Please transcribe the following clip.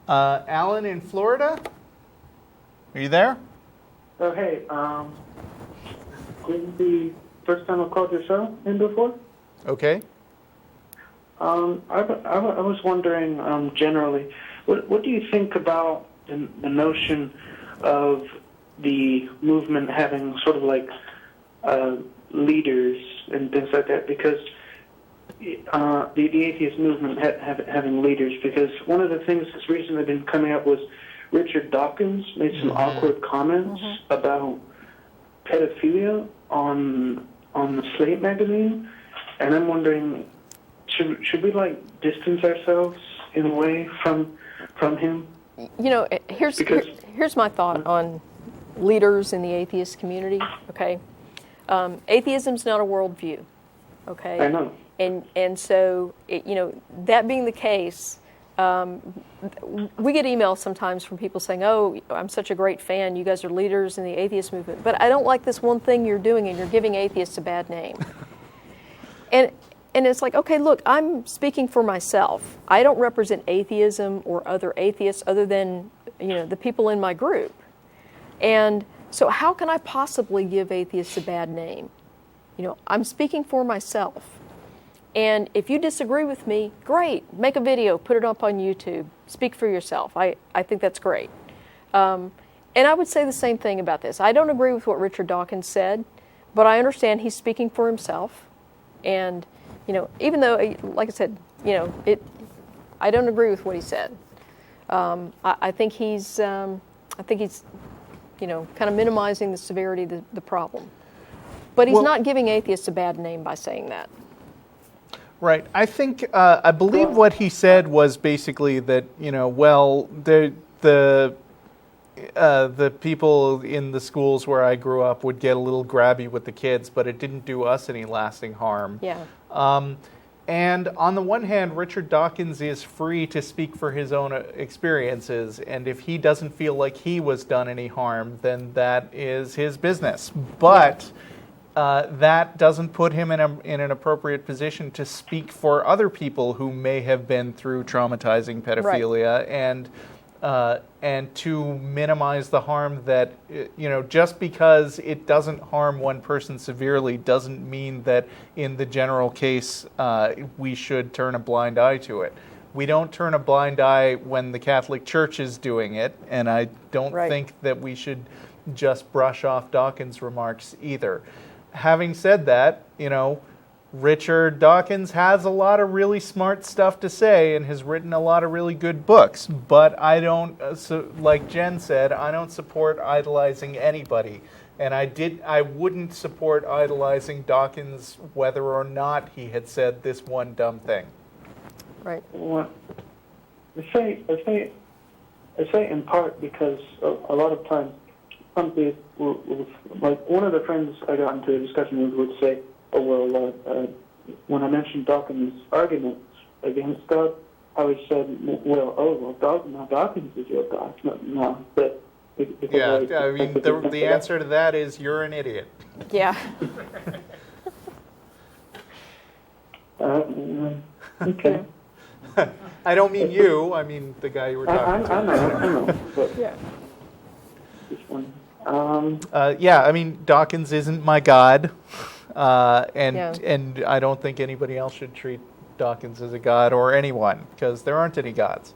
Alan in Florida? Are you there? Oh, hey, this is the first time I've called your show in before. Okay. I was wondering, generally, what do you think about the notion of the movement having sort of like leaders and things like that? Because the atheist movement having leaders, because one of the things that's recently been coming up was Richard Dawkins made some awkward comments about pedophilia on the Slate magazine, and I'm wondering, should we like distance ourselves in a way from him? You know, here's my thought on leaders in the atheist community. Okay, atheism's not a worldview. Okay, I know. And so, that being the case, we get emails sometimes from people saying, "Oh, I'm such a great fan. You guys are leaders in the atheist movement, but I don't like this one thing you're doing, and you're giving atheists a bad name." And it's like, okay, look, I'm speaking for myself. I don't represent atheism or other atheists other than, the people in my group. And so how can I possibly give atheists a bad name? I'm speaking for myself. And if you disagree with me, great. Make a video, put it up on YouTube. Speak for yourself. I think that's great. And I would say the same thing about this. I don't agree with what Richard Dawkins said, but I understand he's speaking for himself. And even though, like I said, I don't agree with what he said. I think he's kind of minimizing the severity of the problem. But he's not giving atheists a bad name by saying that. Right. I think, I believe what he said was basically that, the people in the schools where I grew up would get a little grabby with the kids, but it didn't do us any lasting harm. Yeah. And on the one hand, Richard Dawkins is free to speak for his own experiences, and if he doesn't feel like he was done any harm, then that is his business. But that doesn't put him in an appropriate position to speak for other people who may have been through traumatizing pedophilia, and to minimize the harm that, just because it doesn't harm one person severely doesn't mean that in the general case we should turn a blind eye to it. We don't turn a blind eye when the Catholic Church is doing it, and I don't think that we should just brush off Dawkins' remarks either. Having said that, Richard Dawkins has a lot of really smart stuff to say and has written a lot of really good books, but I don't, like Jen said, I don't support idolizing anybody. And I wouldn't support idolizing Dawkins whether or not he had said this one dumb thing. Right. Well, I say in part because a lot of times, some people, like one of the friends I got into a discussion with would say, "Oh well, when I mentioned Dawkins' arguments against God, I always said, Dawkins is your God, no." But the answer to that is you're an idiot. Yeah. Okay. I don't mean you. I mean the guy you were talking to. I know. But Yeah. This one. Dawkins isn't my god, and I don't think anybody else should treat Dawkins as a god or anyone, because there aren't any gods.